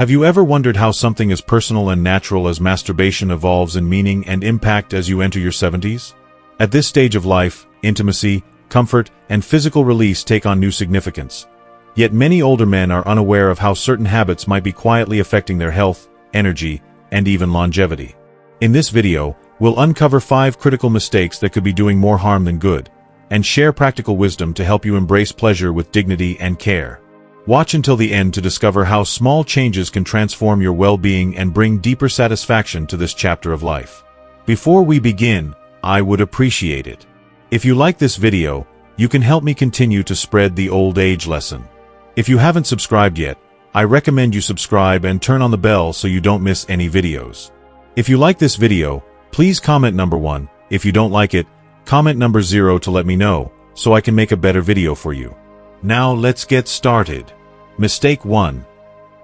Have you ever wondered how something as personal and natural as masturbation evolves in meaning and impact as you enter your 70s? At this stage of life, intimacy, comfort, and physical release take on new significance. Yet many older men are unaware of how certain habits might be quietly affecting their health, energy, and even longevity. In this video, we'll uncover 5 critical mistakes that could be doing more harm than good, and share practical wisdom to help you embrace pleasure with dignity and care. Watch until the end to discover how small changes can transform your well-being and bring deeper satisfaction to this chapter of life. Before we begin, I would appreciate it if you like this video. You can help me continue to spread the old age lesson. If you haven't subscribed yet, I recommend you subscribe and turn on the bell so you don't miss any videos. If you like this video, please comment number 1. If you don't like it, comment number 0 to let me know, so I can make a better video for you. Now let's get started. Mistake 1.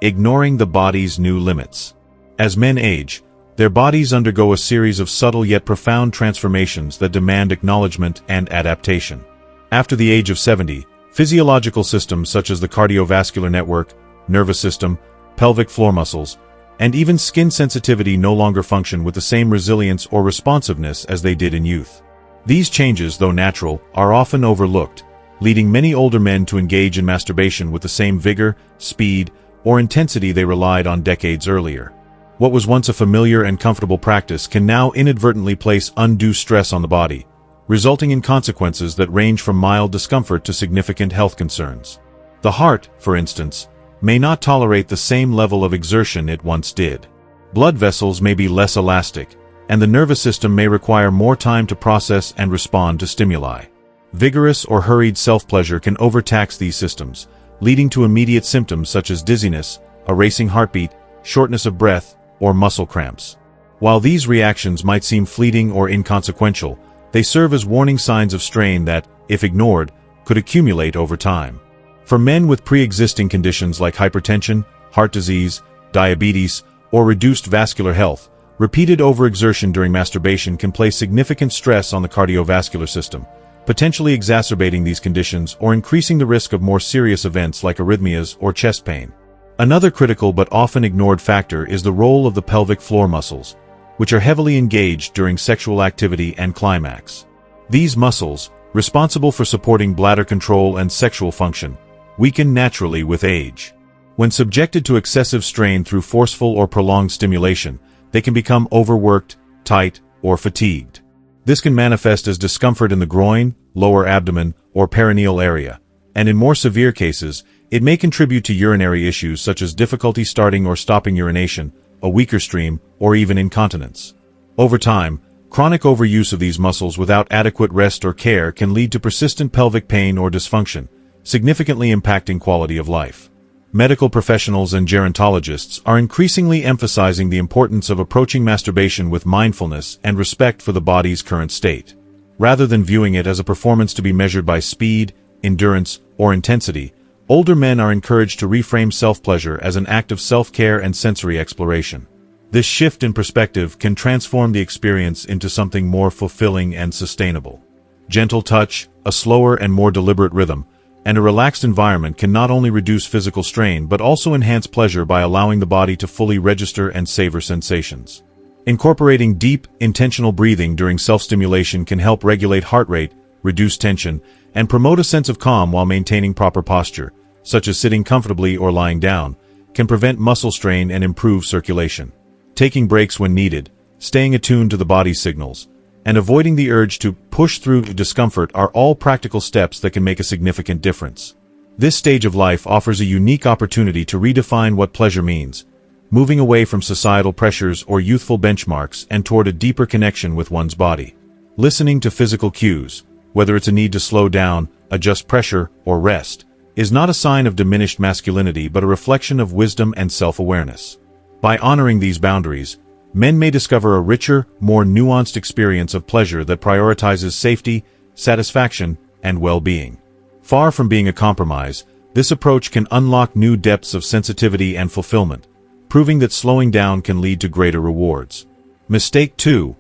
Ignoring the body's new limits. As men age, their bodies undergo a series of subtle yet profound transformations that demand acknowledgement and adaptation. After the age of 70, physiological systems such as the cardiovascular network, nervous system, pelvic floor muscles, and even skin sensitivity no longer function with the same resilience or responsiveness as they did in youth. These changes, though natural, are often overlooked, leading many older men to engage in masturbation with the same vigor, speed, or intensity they relied on decades earlier. What was once a familiar and comfortable practice can now inadvertently place undue stress on the body, resulting in consequences that range from mild discomfort to significant health concerns. The heart, for instance, may not tolerate the same level of exertion it once did. Blood vessels may be less elastic, and the nervous system may require more time to process and respond to stimuli. Vigorous or hurried self-pleasure can overtax these systems, leading to immediate symptoms such as dizziness, a racing heartbeat, shortness of breath, or muscle cramps. While these reactions might seem fleeting or inconsequential, they serve as warning signs of strain that, if ignored, could accumulate over time. For men with pre-existing conditions like hypertension, heart disease, diabetes, or reduced vascular health, repeated overexertion during masturbation can place significant stress on the cardiovascular system, potentially exacerbating these conditions or increasing the risk of more serious events like arrhythmias or chest pain. Another critical but often ignored factor is the role of the pelvic floor muscles, which are heavily engaged during sexual activity and climax. These muscles, responsible for supporting bladder control and sexual function, weaken naturally with age. When subjected to excessive strain through forceful or prolonged stimulation, they can become overworked, tight, or fatigued. This can manifest as discomfort in the groin, lower abdomen, or perineal area, and in more severe cases, it may contribute to urinary issues such as difficulty starting or stopping urination, a weaker stream, or even incontinence. Over time, chronic overuse of these muscles without adequate rest or care can lead to persistent pelvic pain or dysfunction, significantly impacting quality of life. Medical professionals and gerontologists are increasingly emphasizing the importance of approaching masturbation with mindfulness and respect for the body's current state. Rather than viewing it as a performance to be measured by speed, endurance, or intensity, older men are encouraged to reframe self-pleasure as an act of self-care and sensory exploration. This shift in perspective can transform the experience into something more fulfilling and sustainable. Gentle touch, a slower and more deliberate rhythm, and a relaxed environment can not only reduce physical strain but also enhance pleasure by allowing the body to fully register and savor sensations. Incorporating deep, intentional breathing during self-stimulation can help regulate heart rate, reduce tension, and promote a sense of calm while maintaining proper posture, such as sitting comfortably or lying down, can prevent muscle strain and improve circulation. Taking breaks when needed, staying attuned to the body's signals, and avoiding the urge to push through discomfort are all practical steps that can make a significant difference. This stage of life offers a unique opportunity to redefine what pleasure means, moving away from societal pressures or youthful benchmarks and toward a deeper connection with one's body. Listening to physical cues, whether it's a need to slow down, adjust pressure, or rest, is not a sign of diminished masculinity but a reflection of wisdom and self-awareness. By honoring these boundaries, men may discover a richer, more nuanced experience of pleasure that prioritizes safety, satisfaction, and well-being. Far from being a compromise, this approach can unlock new depths of sensitivity and fulfillment, proving that slowing down can lead to greater rewards. Mistake 2.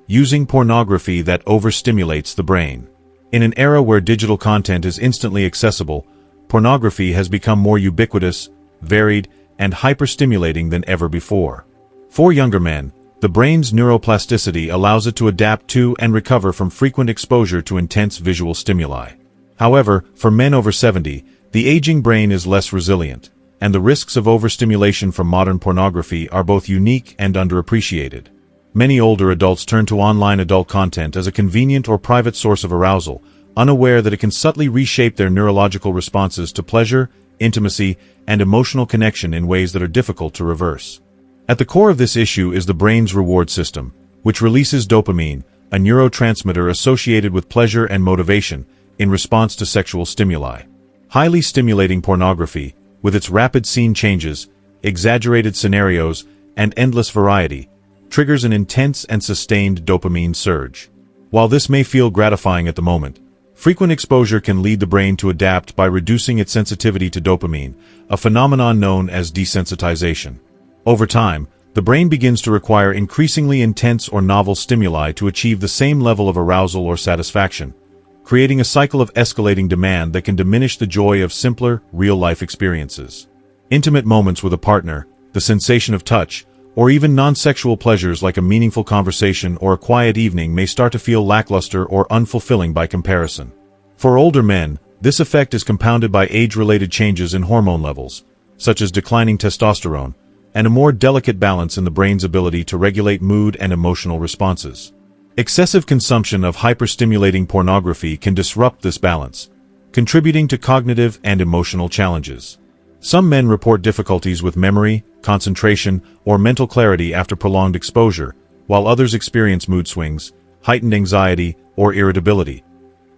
Using pornography that overstimulates the brain. In an era where digital content is instantly accessible, pornography has become more ubiquitous, varied, and hyperstimulating than ever before. For younger men, the brain's neuroplasticity allows it to adapt to and recover from frequent exposure to intense visual stimuli. However, for men over 70, the aging brain is less resilient, and the risks of overstimulation from modern pornography are both unique and underappreciated. Many older adults turn to online adult content as a convenient or private source of arousal, unaware that it can subtly reshape their neurological responses to pleasure, intimacy, and emotional connection in ways that are difficult to reverse. At the core of this issue is the brain's reward system, which releases dopamine, a neurotransmitter associated with pleasure and motivation, in response to sexual stimuli. Highly stimulating pornography, with its rapid scene changes, exaggerated scenarios, and endless variety, triggers an intense and sustained dopamine surge. While this may feel gratifying at the moment, frequent exposure can lead the brain to adapt by reducing its sensitivity to dopamine, a phenomenon known as desensitization. Over time, the brain begins to require increasingly intense or novel stimuli to achieve the same level of arousal or satisfaction, creating a cycle of escalating demand that can diminish the joy of simpler, real-life experiences. Intimate moments with a partner, the sensation of touch, or even non-sexual pleasures like a meaningful conversation or a quiet evening may start to feel lackluster or unfulfilling by comparison. For older men, this effect is compounded by age-related changes in hormone levels, such as declining testosterone, and a more delicate balance in the brain's ability to regulate mood and emotional responses. Excessive consumption of hyperstimulating pornography can disrupt this balance, contributing to cognitive and emotional challenges. Some men report difficulties with memory, concentration, or mental clarity after prolonged exposure, while others experience mood swings, heightened anxiety, or irritability,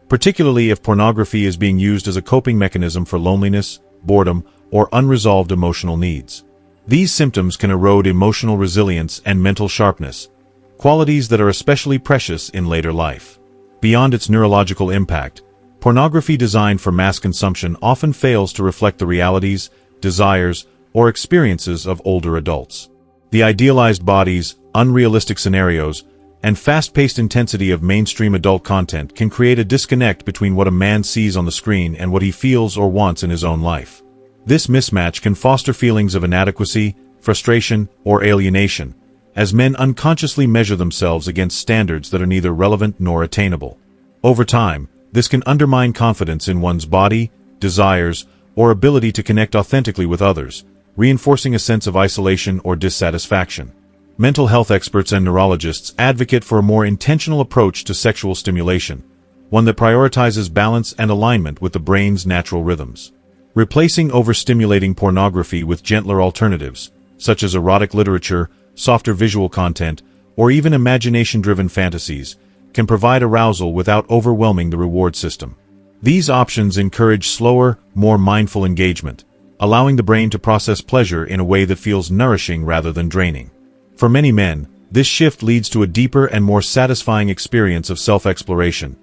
particularly if pornography is being used as a coping mechanism for loneliness, boredom, or unresolved emotional needs. These symptoms can erode emotional resilience and mental sharpness, qualities that are especially precious in later life. Beyond its neurological impact, pornography designed for mass consumption often fails to reflect the realities, desires, or experiences of older adults. The idealized bodies, unrealistic scenarios, and fast-paced intensity of mainstream adult content can create a disconnect between what a man sees on the screen and what he feels or wants in his own life. This mismatch can foster feelings of inadequacy, frustration, or alienation, as men unconsciously measure themselves against standards that are neither relevant nor attainable. Over time, this can undermine confidence in one's body, desires, or ability to connect authentically with others, reinforcing a sense of isolation or dissatisfaction. Mental health experts and neurologists advocate for a more intentional approach to sexual stimulation, one that prioritizes balance and alignment with the brain's natural rhythms. Replacing overstimulating pornography with gentler alternatives, such as erotic literature, softer visual content, or even imagination-driven fantasies, can provide arousal without overwhelming the reward system. These options encourage slower, more mindful engagement, allowing the brain to process pleasure in a way that feels nourishing rather than draining. For many men, this shift leads to a deeper and more satisfying experience of self-exploration,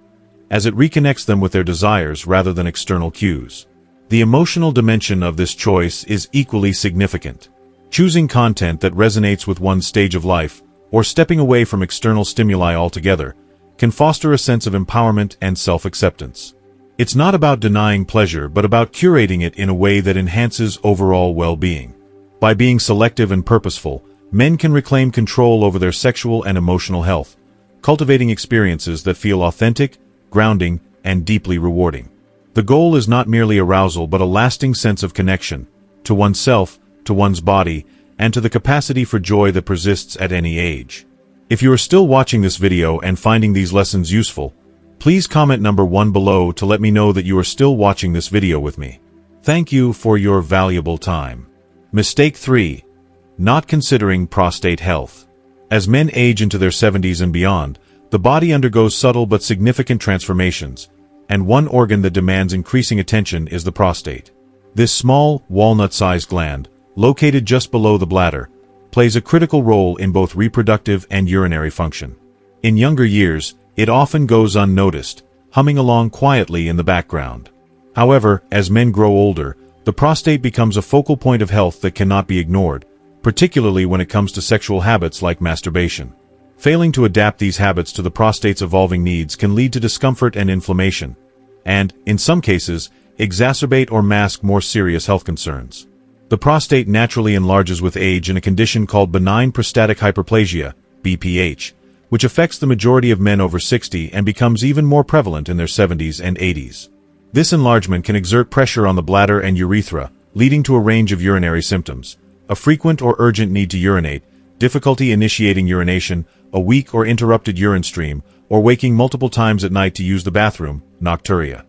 as it reconnects them with their desires rather than external cues. The emotional dimension of this choice is equally significant. Choosing content that resonates with one's stage of life, or stepping away from external stimuli altogether, can foster a sense of empowerment and self-acceptance. It's not about denying pleasure, but about curating it in a way that enhances overall well-being. By being selective and purposeful, men can reclaim control over their sexual and emotional health, cultivating experiences that feel authentic, grounding, and deeply rewarding. The goal is not merely arousal but a lasting sense of connection, to oneself, to one's body, and to the capacity for joy that persists at any age. If you are still watching this video and finding these lessons useful, please comment number 1 below to let me know that you are still watching this video with me. Thank you for your valuable time. Mistake 3. Not considering prostate health. As men age into their 70s and beyond, the body undergoes subtle but significant transformations, and one organ that demands increasing attention is the prostate. This small, walnut-sized gland, located just below the bladder, plays a critical role in both reproductive and urinary function. In younger years, it often goes unnoticed, humming along quietly in the background. However, as men grow older, the prostate becomes a focal point of health that cannot be ignored, particularly when it comes to sexual habits like masturbation. Failing to adapt these habits to the prostate's evolving needs can lead to discomfort and inflammation, and, in some cases, exacerbate or mask more serious health concerns. The prostate naturally enlarges with age in a condition called benign prostatic hyperplasia, BPH, which affects the majority of men over 60 and becomes even more prevalent in their 70s and 80s. This enlargement can exert pressure on the bladder and urethra, leading to a range of urinary symptoms: a frequent or urgent need to urinate, difficulty initiating urination, a weak or interrupted urine stream, or waking multiple times at night to use the bathroom, nocturia.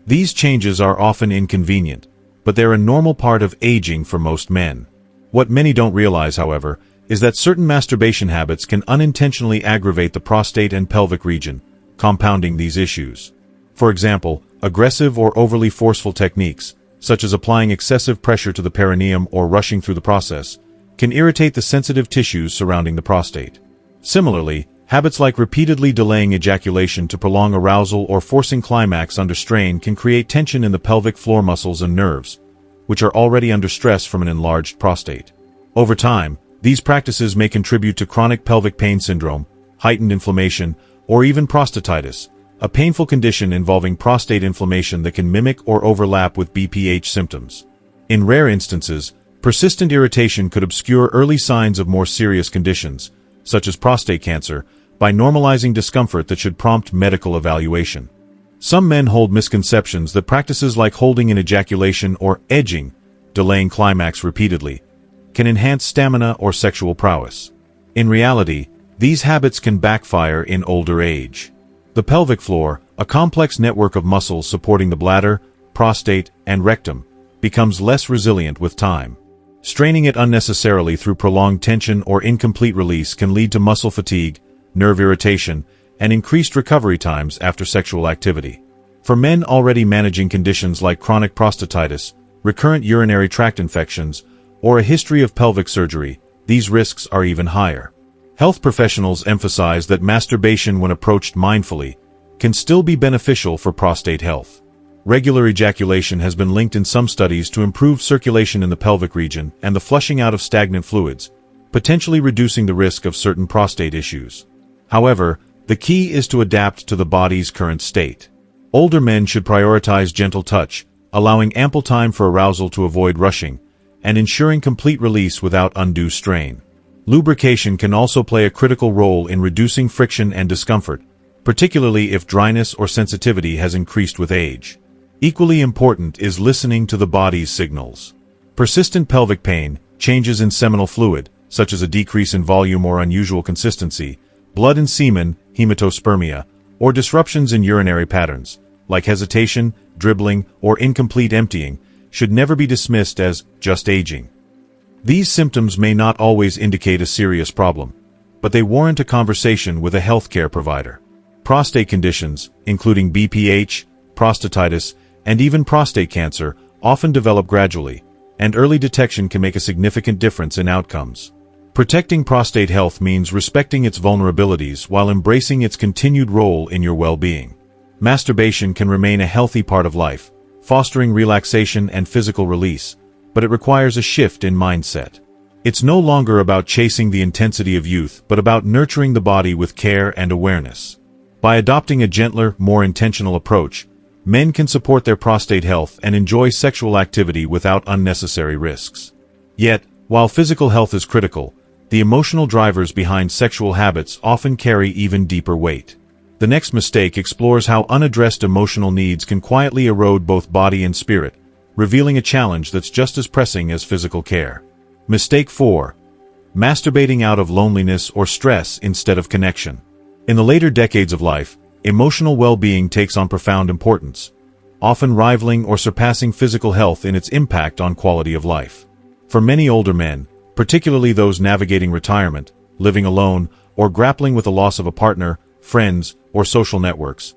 These changes are often inconvenient, but they're a normal part of aging for most men. What many don't realize, however, is that certain masturbation habits can unintentionally aggravate the prostate and pelvic region, compounding these issues. For example, aggressive or overly forceful techniques, such as applying excessive pressure to the perineum or rushing through the process, can irritate the sensitive tissues surrounding the prostate. Similarly, habits like repeatedly delaying ejaculation to prolong arousal or forcing climax under strain can create tension in the pelvic floor muscles and nerves, which are already under stress from an enlarged prostate. Over time, these practices may contribute to chronic pelvic pain syndrome, heightened inflammation, or even prostatitis, a painful condition involving prostate inflammation that can mimic or overlap with BPH symptoms. In rare instances, persistent irritation could obscure early signs of more serious conditions, such as prostate cancer, by normalizing discomfort that should prompt medical evaluation. Some men hold misconceptions that practices like holding an ejaculation or edging, delaying climax repeatedly, can enhance stamina or sexual prowess. In reality, these habits can backfire in older age. The pelvic floor, a complex network of muscles supporting the bladder, prostate, and rectum, becomes less resilient with time. Straining it unnecessarily through prolonged tension or incomplete release can lead to muscle fatigue, nerve irritation, and increased recovery times after sexual activity. For men already managing conditions like chronic prostatitis, recurrent urinary tract infections, or a history of pelvic surgery, these risks are even higher. Health professionals emphasize that masturbation, when approached mindfully, can still be beneficial for prostate health. Regular ejaculation has been linked in some studies to improved circulation in the pelvic region and the flushing out of stagnant fluids, potentially reducing the risk of certain prostate issues. However, the key is to adapt to the body's current state. Older men should prioritize gentle touch, allowing ample time for arousal to avoid rushing, and ensuring complete release without undue strain. Lubrication can also play a critical role in reducing friction and discomfort, particularly if dryness or sensitivity has increased with age. Equally important is listening to the body's signals. Persistent pelvic pain, changes in seminal fluid, such as a decrease in volume or unusual consistency, blood and semen, hematospermia, or disruptions in urinary patterns, like hesitation, dribbling, or incomplete emptying, should never be dismissed as just aging. These symptoms may not always indicate a serious problem, but they warrant a conversation with a healthcare provider. Prostate conditions, including BPH, prostatitis, and even prostate cancer, often develop gradually, and early detection can make a significant difference in outcomes. Protecting prostate health means respecting its vulnerabilities while embracing its continued role in your well-being. Masturbation can remain a healthy part of life, fostering relaxation and physical release, but it requires a shift in mindset. It's no longer about chasing the intensity of youth, but about nurturing the body with care and awareness. By adopting a gentler, more intentional approach, men can support their prostate health and enjoy sexual activity without unnecessary risks. Yet, while physical health is critical, the emotional drivers behind sexual habits often carry even deeper weight. The next mistake explores how unaddressed emotional needs can quietly erode both body and spirit, revealing a challenge that's just as pressing as physical care. Mistake 4. Masturbating out of loneliness or stress instead of connection. In the later decades of life, emotional well-being takes on profound importance, often rivaling or surpassing physical health in its impact on quality of life. For many older men, particularly those navigating retirement, living alone, or grappling with the loss of a partner, friends, or social networks,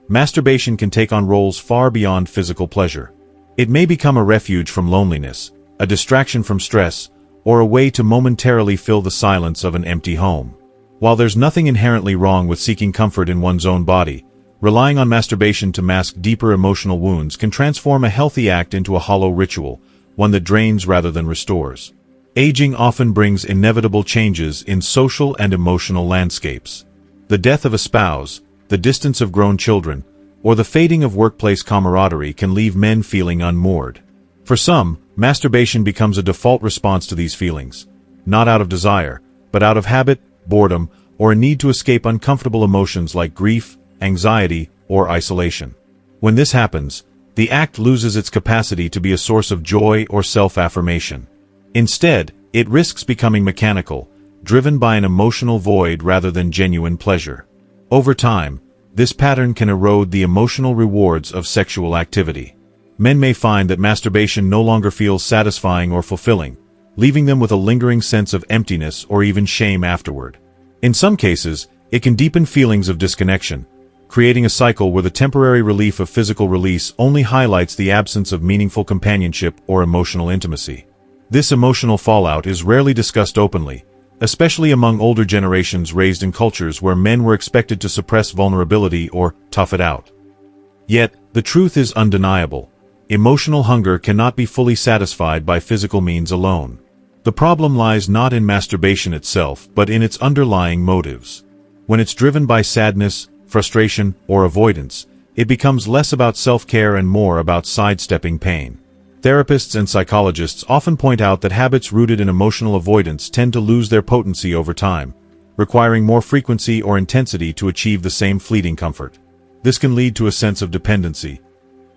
masturbation can take on roles far beyond physical pleasure. It may become a refuge from loneliness, a distraction from stress, or a way to momentarily fill the silence of an empty home. While there's nothing inherently wrong with seeking comfort in one's own body, relying on masturbation to mask deeper emotional wounds can transform a healthy act into a hollow ritual, one that drains rather than restores. Aging often brings inevitable changes in social and emotional landscapes. The death of a spouse, the distance of grown children, or the fading of workplace camaraderie can leave men feeling unmoored. For some, Masturbation becomes a default response to these feelings, not out of desire, but out of habit, boredom, or a need to escape uncomfortable emotions like grief, anxiety, or isolation. When this happens, the act loses its capacity to be a source of joy or self-affirmation. Instead, it risks becoming mechanical, driven by an emotional void rather than genuine pleasure. Over time, this pattern can erode the emotional rewards of sexual activity. Men may find that masturbation no longer feels satisfying or fulfilling, leaving them with a lingering sense of emptiness or even shame afterward. In some cases, it can deepen feelings of disconnection, creating a cycle where the temporary relief of physical release only highlights the absence of meaningful companionship or emotional intimacy. This emotional fallout is rarely discussed openly, especially among older generations raised in cultures where men were expected to suppress vulnerability or tough it out. Yet, the truth is undeniable. Emotional hunger cannot be fully satisfied by physical means alone. The problem lies not in masturbation itself, but in its underlying motives. When it's driven by sadness, frustration, or avoidance, it becomes less about self-care and more about sidestepping pain. Therapists and psychologists often point out that habits rooted in emotional avoidance tend to lose their potency over time, requiring more frequency or intensity to achieve the same fleeting comfort. This can lead to a sense of dependency,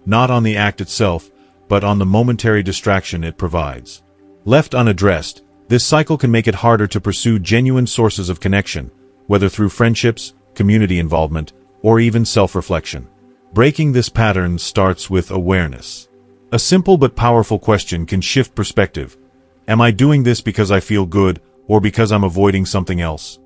not on the act itself, but on the momentary distraction it provides. Left unaddressed, this cycle can make it harder to pursue genuine sources of connection, whether through friendships, community involvement, or even self-reflection. Breaking this pattern starts with awareness. A simple but powerful question can shift perspective. Am I doing this because I feel good, or because I'm avoiding something else?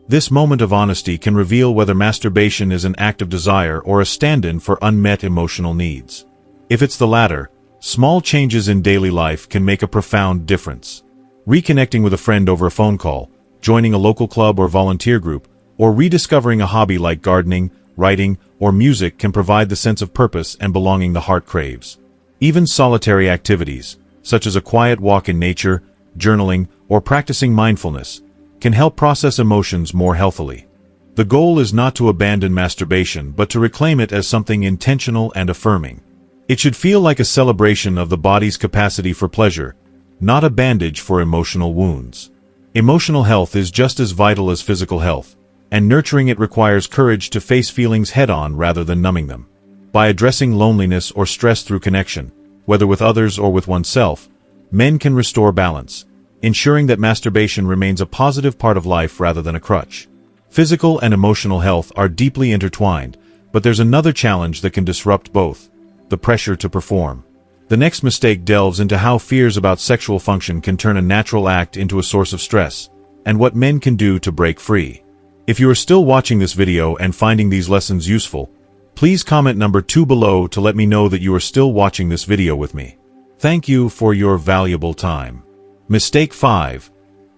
This moment of honesty can reveal whether masturbation is an act of desire or a stand-in for unmet emotional needs. If it's the latter, small changes in daily life can make a profound difference. Reconnecting with a friend over a phone call, joining a local club or volunteer group, or rediscovering a hobby like gardening, writing, or music can provide the sense of purpose and belonging the heart craves. Even solitary activities, such as a quiet walk in nature, journaling, or practicing mindfulness, can help process emotions more healthily. The goal is not to abandon masturbation, but to reclaim it as something intentional and affirming. It should feel like a celebration of the body's capacity for pleasure, not a bandage for emotional wounds. Emotional health is just as vital as physical health, and nurturing it requires courage to face feelings head-on rather than numbing them. By addressing loneliness or stress through connection, whether with others or with oneself, men can restore balance, ensuring that masturbation remains a positive part of life rather than a crutch. Physical and emotional health are deeply intertwined, but there's another challenge that can disrupt both: the pressure to perform. The next mistake delves into how fears about sexual function can turn a natural act into a source of stress, and what men can do to break free. If you are still watching this video and finding these lessons useful, please comment number 2 below to let me know that you are still watching this video with me. Thank you for your valuable time. Mistake 5.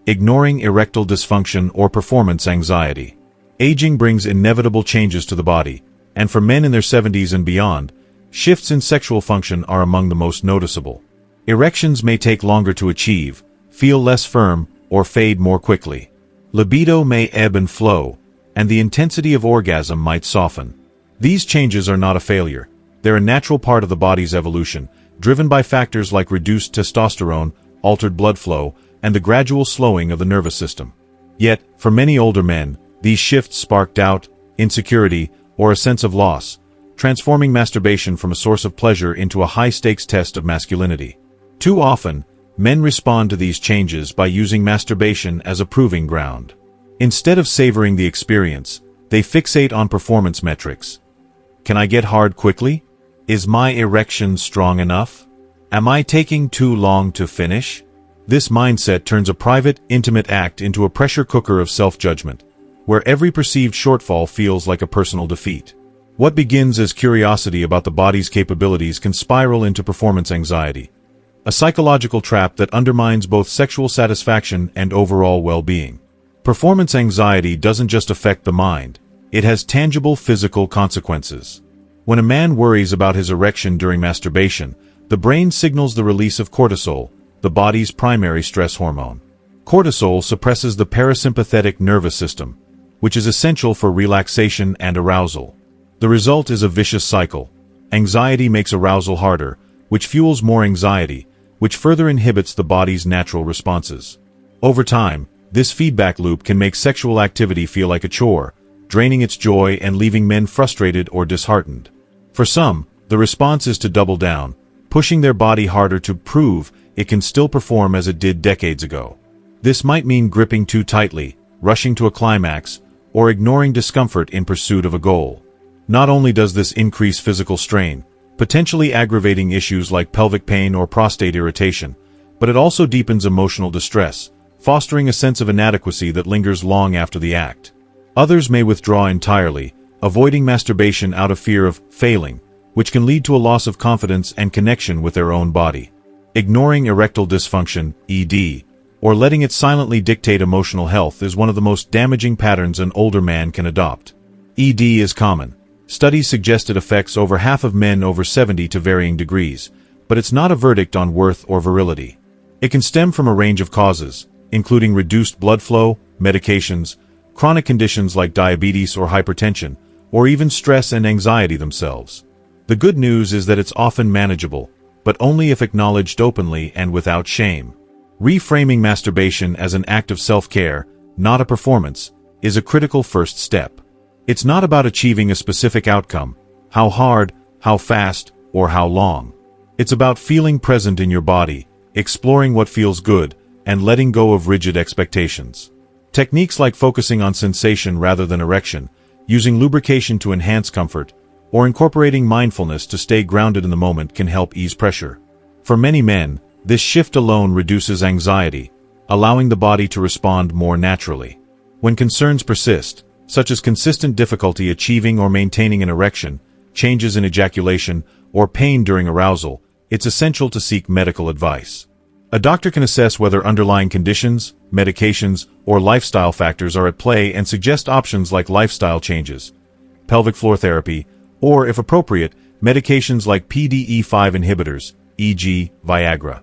Ignoring erectile dysfunction or performance anxiety. Aging brings inevitable changes to the body, and for men in their 70s and beyond, shifts in sexual function are among the most noticeable. Erections may take longer to achieve, feel less firm, or fade more quickly. Libido may ebb and flow, and the intensity of orgasm might soften. These changes are not a failure. They're a natural part of the body's evolution, driven by factors like reduced testosterone, altered blood flow, and the gradual slowing of the nervous system. Yet, for many older men, these shifts spark doubt, insecurity, or a sense of loss, transforming masturbation from a source of pleasure into a high-stakes test of masculinity. Too often, men respond to these changes by using masturbation as a proving ground. Instead of savoring the experience, they fixate on performance metrics. Can I get hard quickly? Is my erection strong enough? Am I taking too long to finish? This mindset turns a private, intimate act into a pressure cooker of self-judgment, where every perceived shortfall feels like a personal defeat. What begins as curiosity about the body's capabilities can spiral into performance anxiety, a psychological trap that undermines both sexual satisfaction and overall well-being. Performance anxiety doesn't just affect the mind, it has tangible physical consequences. When a man worries about his erection during masturbation, the brain signals the release of cortisol, the body's primary stress hormone. Cortisol suppresses the parasympathetic nervous system, which is essential for relaxation and arousal. The result is a vicious cycle. Anxiety makes arousal harder, which fuels more anxiety, which further inhibits the body's natural responses. Over time, this feedback loop can make sexual activity feel like a chore, draining its joy and leaving men frustrated or disheartened. For some, the response is to double down, pushing their body harder to prove it can still perform as it did decades ago. This might mean gripping too tightly, rushing to a climax, or ignoring discomfort in pursuit of a goal. Not only does this increase physical strain, potentially aggravating issues like pelvic pain or prostate irritation, but it also deepens emotional distress, fostering a sense of inadequacy that lingers long after the act. Others may withdraw entirely, avoiding masturbation out of fear of failing, which can lead to a loss of confidence and connection with their own body. Ignoring erectile dysfunction, ED, or letting it silently dictate emotional health is one of the most damaging patterns an older man can adopt. ED is common. Studies suggest it affects over half of men over 70 to varying degrees, but it's not a verdict on worth or virility. It can stem from a range of causes, including reduced blood flow, medications, chronic conditions like diabetes or hypertension, or even stress and anxiety themselves. The good news is that it's often manageable, but only if acknowledged openly and without shame. Reframing masturbation as an act of self-care, not a performance, is a critical first step. It's not about achieving a specific outcome, how hard, how fast, or how long. It's about feeling present in your body, exploring what feels good, and letting go of rigid expectations. Techniques like focusing on sensation rather than erection, using lubrication to enhance comfort, or incorporating mindfulness to stay grounded in the moment can help ease pressure. For many men, this shift alone reduces anxiety, allowing the body to respond more naturally. When concerns persist, such as consistent difficulty achieving or maintaining an erection, changes in ejaculation, or pain during arousal, it's essential to seek medical advice. A doctor can assess whether underlying conditions, medications, or lifestyle factors are at play and suggest options like lifestyle changes, pelvic floor therapy, or, if appropriate, medications like PDE5 inhibitors, e.g., Viagra.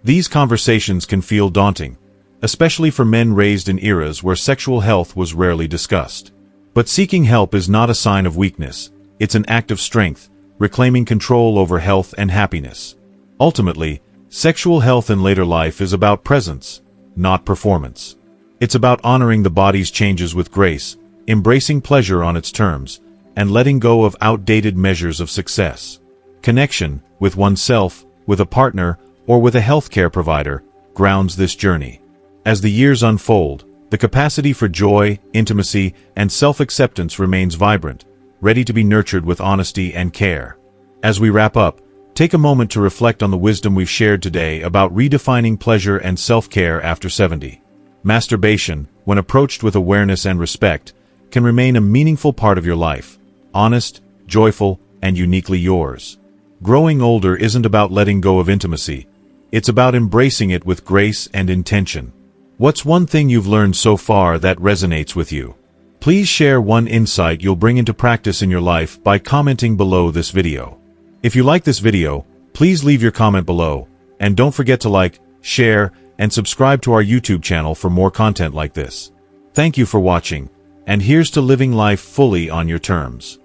These conversations can feel daunting, especially for men raised in eras where sexual health was rarely discussed. But seeking help is not a sign of weakness, it's an act of strength, reclaiming control over health and happiness. Ultimately, sexual health in later life is about presence, not performance. It's about honoring the body's changes with grace, embracing pleasure on its terms, and letting go of outdated measures of success. Connection, with oneself, with a partner, or with a healthcare provider, grounds this journey. As the years unfold, the capacity for joy, intimacy, and self-acceptance remains vibrant, ready to be nurtured with honesty and care. As we wrap up, take a moment to reflect on the wisdom we've shared today about redefining pleasure and self-care after 70. Masturbation, when approached with awareness and respect, can remain a meaningful part of your life, honest, joyful, and uniquely yours. Growing older isn't about letting go of intimacy, it's about embracing it with grace and intention. What's one thing you've learned so far that resonates with you? Please share one insight you'll bring into practice in your life by commenting below this video. If you like this video, please leave your comment below, and don't forget to like, share, and subscribe to our YouTube channel for more content like this. Thank you for watching, and here's to living life fully on your terms.